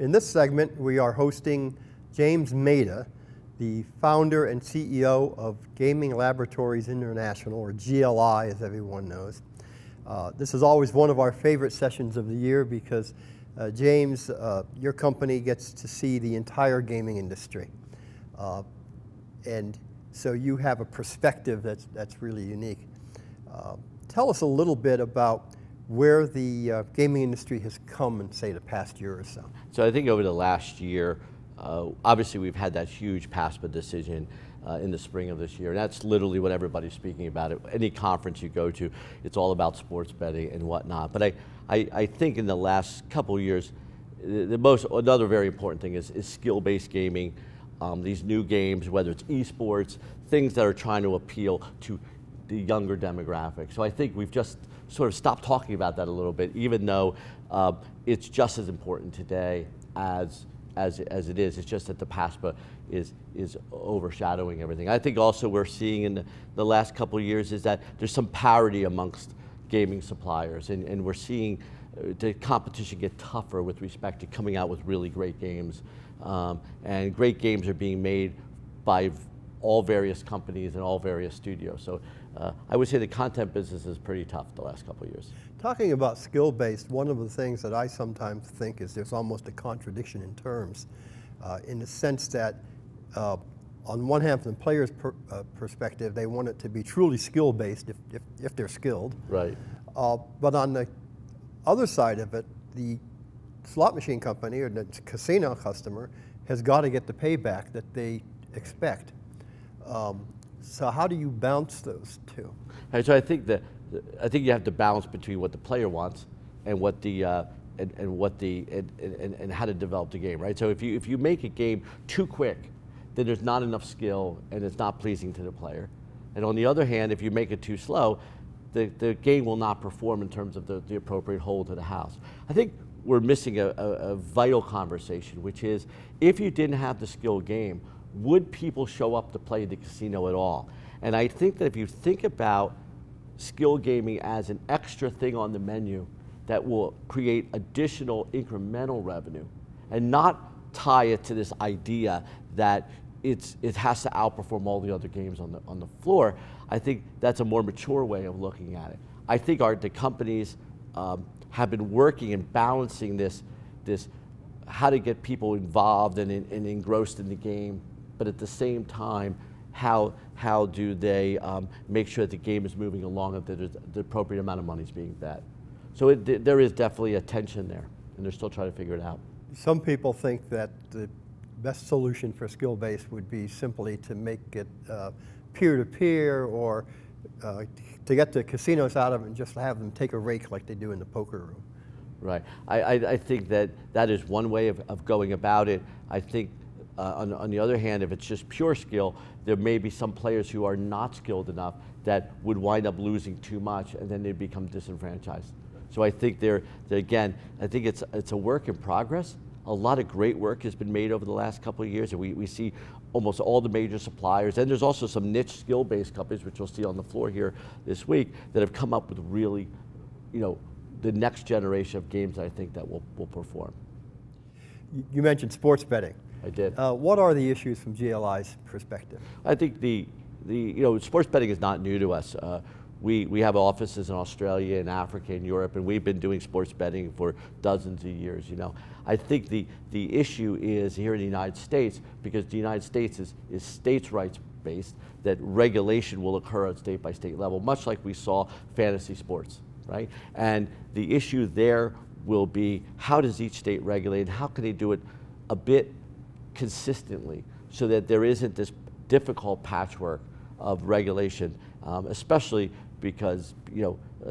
In this segment, we are hosting James Maida, the founder and CEO of Gaming Laboratories International, or GLI as everyone knows. This is always one of our favorite sessions of the year because, James, your company gets to see the entire gaming industry. And so you have a perspective that's really unique. Tell us a little bit about where the gaming industry has come in, say, the past year or so. So I think over the last year, obviously we've had that huge PASPA decision in the spring of this year, and that's literally what everybody's speaking about. At any conference you go to, it's all about sports betting and whatnot. But I think in the last couple of years, another very important thing is skill-based gaming. These new games, whether it's esports, things that are trying to appeal to the younger demographic. So I think we've just sort of stopped talking about that a little bit, even though it's just as important today as it is. It's just that the PASPA is overshadowing everything. I think also we're seeing in the last couple of years is that there's some parity amongst gaming suppliers, and we're seeing the competition get tougher with respect to coming out with really great games. And great games are being made by all various companies and all various studios. So I would say the content business is pretty tough the last couple of years. Talking about skill-based, one of the things that I sometimes think is there's almost a contradiction in terms, in the sense that on one hand, from the player's perspective, they want it to be truly skill-based if they're skilled. Right. But on the other side of it, the slot machine company or the casino customer has got to get the payback that they expect. So how do you balance those two? And so I think you have to balance between what the player wants and what the and how to develop the game, right? So if you make a game too quick, then there's not enough skill and it's not pleasing to the player. And on the other hand, if you make it too slow, the game will not perform in terms of the appropriate hold to the house. I think we're missing a vital conversation, which is if you didn't have the skill game, would people show up to play the casino at all? And I think that if you think about skill gaming as an extra thing on the menu that will create additional incremental revenue and not tie it to this idea that it has to outperform all the other games on the floor, I think that's a more mature way of looking at it. I think the companies have been working and balancing this how to get people involved and engrossed in the game, but at the same time, how do they make sure that the game is moving along, that the appropriate amount of money is being bet. So there is definitely a tension there, and they're still trying to figure it out. Some people think that the best solution for skill-based would be simply to make it peer-to-peer or to get the casinos out of it and just have them take a rake like they do in the poker room. Right. I think that is one way of going about it. I think on the other hand, if it's just pure skill, there may be some players who are not skilled enough that would wind up losing too much, and then they become disenfranchised. So I think again, I think it's a work in progress. A lot of great work has been made over the last couple of years, and we see almost all the major suppliers, and there's also some niche skill-based companies, which you'll see on the floor here this week, that have come up with really, the next generation of games that I think that will perform. You mentioned sports betting. I did. What are the issues from GLI's perspective? I think the sports betting is not new to us. We have offices in Australia and Africa and Europe, and we've been doing sports betting for dozens of years. I think the issue is here in the United States, because the United States is states' rights based, that regulation will occur at state by state level, much like we saw fantasy sports, right? And the issue there will be, how does each state regulate, and how can they do it a bit consistently so that there isn't this difficult patchwork of regulation, especially because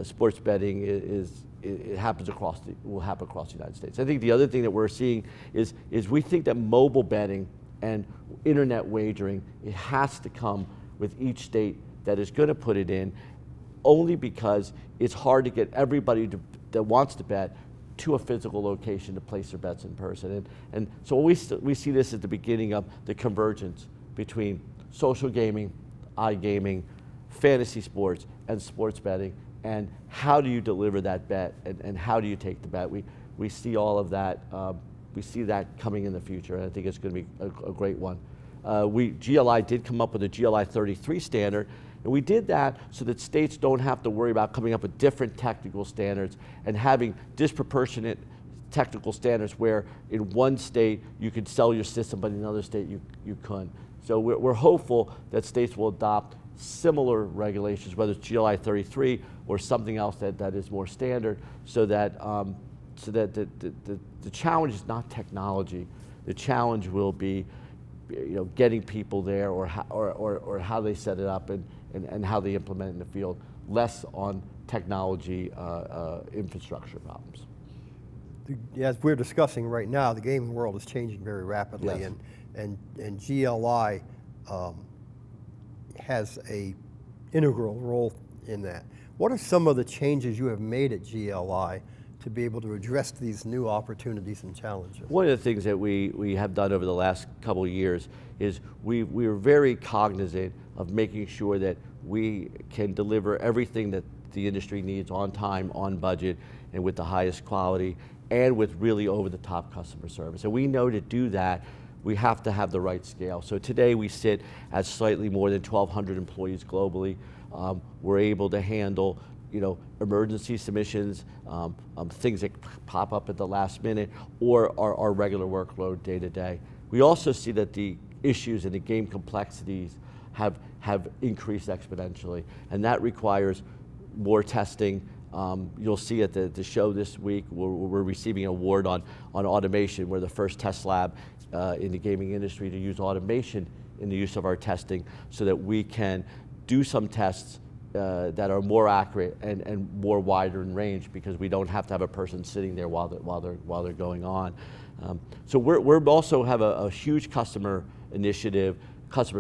sports betting will happen across the United States. I think the other thing that we're seeing is we think that mobile betting and internet wagering, it has to come with each state that is going to put it in, only because it's hard to get everybody that wants to bet to a physical location to place their bets in person. And so we see this at the beginning of the convergence between social gaming, iGaming, fantasy sports, and sports betting, and how do you deliver that bet, and how do you take the bet? We see all of that we see that coming in the future, and I think it's going to be a great one. GLI did come up with a GLI 33 standard, and we did that so that states don't have to worry about coming up with different technical standards and having disproportionate technical standards where in one state you could sell your system, but in another state you couldn't. So we're hopeful that states will adopt similar regulations, whether it's GLI 33 or something else that is more standard, so that the challenge is not technology. The challenge will be, getting people there, or how they set it up and how they implement it in the field, less on technology infrastructure problems. As we're discussing right now, the gaming world is changing very rapidly, yes. and GLI has an integral role in that. What are some of the changes you have made at GLI to be able to address these new opportunities and challenges? One of the things that we have done over the last couple of years is we are very cognizant of making sure that we can deliver everything that the industry needs on time, on budget, and with the highest quality, and with really over-the-top customer service. And we know to do that, we have to have the right scale. So today we sit at slightly more than 1,200 employees globally. We're able to handle emergency submissions, things that pop up at the last minute, or our regular workload day to day. We also see that the issues and the game complexities have increased exponentially, and that requires more testing. You'll see at the show this week, we're receiving an award on automation. We're the first test lab in the gaming industry to use automation in the use of our testing, so that we can do some tests that are more accurate and more wider in range, because we don't have to have a person sitting there while they're going on. So we're also have a huge customer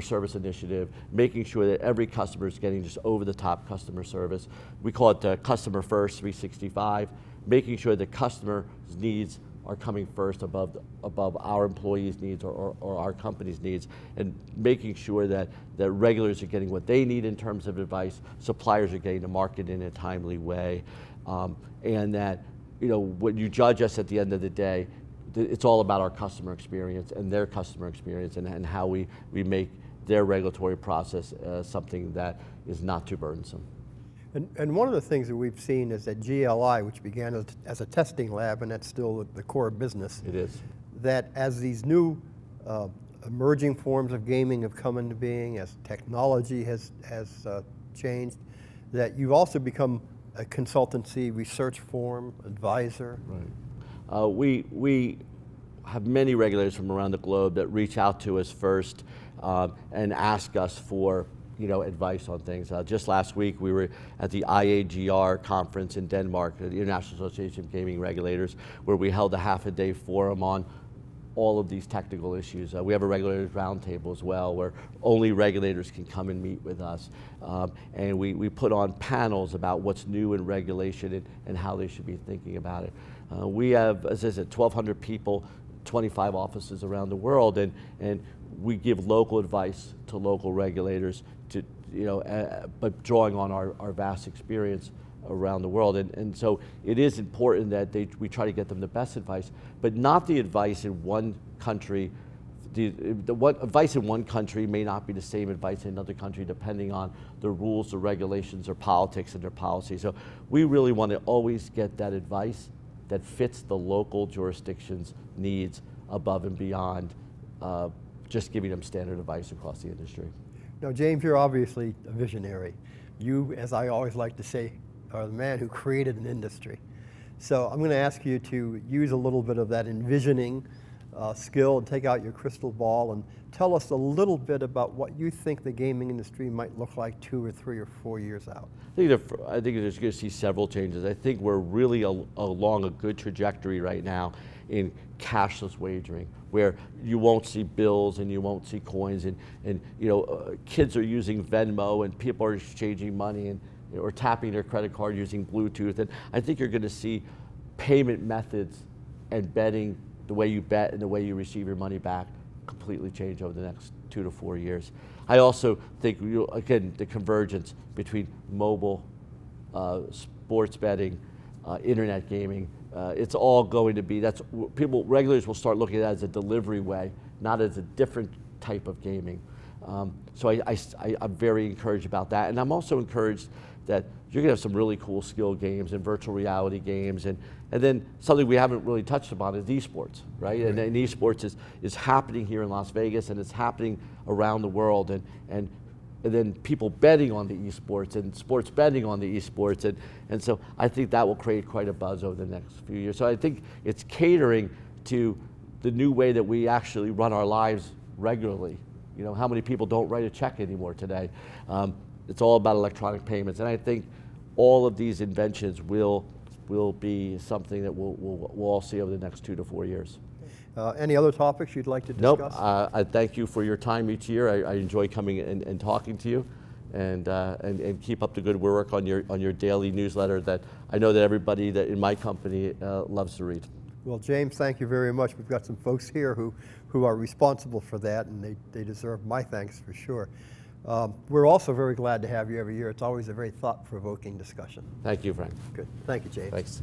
service initiative, making sure that every customer is getting just over-the-top customer service. We call it Customer First 365, making sure the customer's needs are coming first above our employees' needs or our company's needs, and making sure that regulators are getting what they need in terms of advice, suppliers are getting to market in a timely way, and that when you judge us at the end of the day, it's all about our customer experience and their customer experience, and how we make their regulatory process something that is not too burdensome. And one of the things that we've seen is that GLI, which began as a testing lab, and that's still the core business. It is. That as these new emerging forms of gaming have come into being, as technology has changed, that you've also become a consultancy, research firm, advisor. Right. We have many regulators from around the globe that reach out to us first and ask us for advice on things. Just last week we were at the IAGR conference in Denmark, the International Association of Gaming Regulators, where we held a half-a-day forum on all of these technical issues. We have a regulators roundtable as well, where only regulators can come and meet with us. And we put on panels about what's new in regulation and how they should be thinking about it. We have, as I said, 1,200 people, 25 offices around the world, and we give local advice to local regulators, but drawing on our vast experience around the world. And so it is important that we try to get them the best advice, but not the advice in one country. Advice in one country may not be the same advice in another country, depending on the rules, the regulations, or politics and their policy. So we really want to always get that advice that fits the local jurisdiction's needs above and beyond just giving them standard advice across the industry. Now, James, you're obviously a visionary. You, as I always like to say, are the man who created an industry. So I'm going to ask you to use a little bit of that envisioning skill and take out your crystal ball and tell us a little bit about what you think the gaming industry might look like 2 or 3 or 4 years out. I think there's going to see several changes. I think we're really along a good trajectory right now in cashless wagering, where you won't see bills and you won't see coins, and kids are using Venmo and people are exchanging money or tapping their credit card using Bluetooth. And I think you're going to see payment methods and betting, the way you bet and the way you receive your money back, completely change over the next 2 to 4 years. I also think, again, the convergence between mobile, sports betting, internet gaming, it's all going to be, regulators will start looking at it as a delivery way, not as a different type of gaming. So I'm very encouraged about that. And I'm also encouraged that you're going to have some really cool skill games and virtual reality games. And then something we haven't really touched upon is esports, right? And esports is happening here in Las Vegas, and it's happening around the world. And then people betting on the esports and sports betting on the esports. And so I think that will create quite a buzz over the next few years. So I think it's catering to the new way that we actually run our lives regularly. You know, how many people don't write a check anymore today? It's all about electronic payments. And I think all of these inventions will be something that we'll all see over the next 2 to 4 years. Any other topics you'd like to discuss? Nope. I thank you for your time each year. I enjoy coming and talking to you, and keep up the good work on your daily newsletter that I know that everybody that in my company loves to read. Well, James, thank you very much. We've got some folks here who are responsible for that, and they deserve my thanks for sure. We're also very glad to have you every year. It's always a very thought-provoking discussion. Thank you, Frank. Good. Thank you, James. Thanks.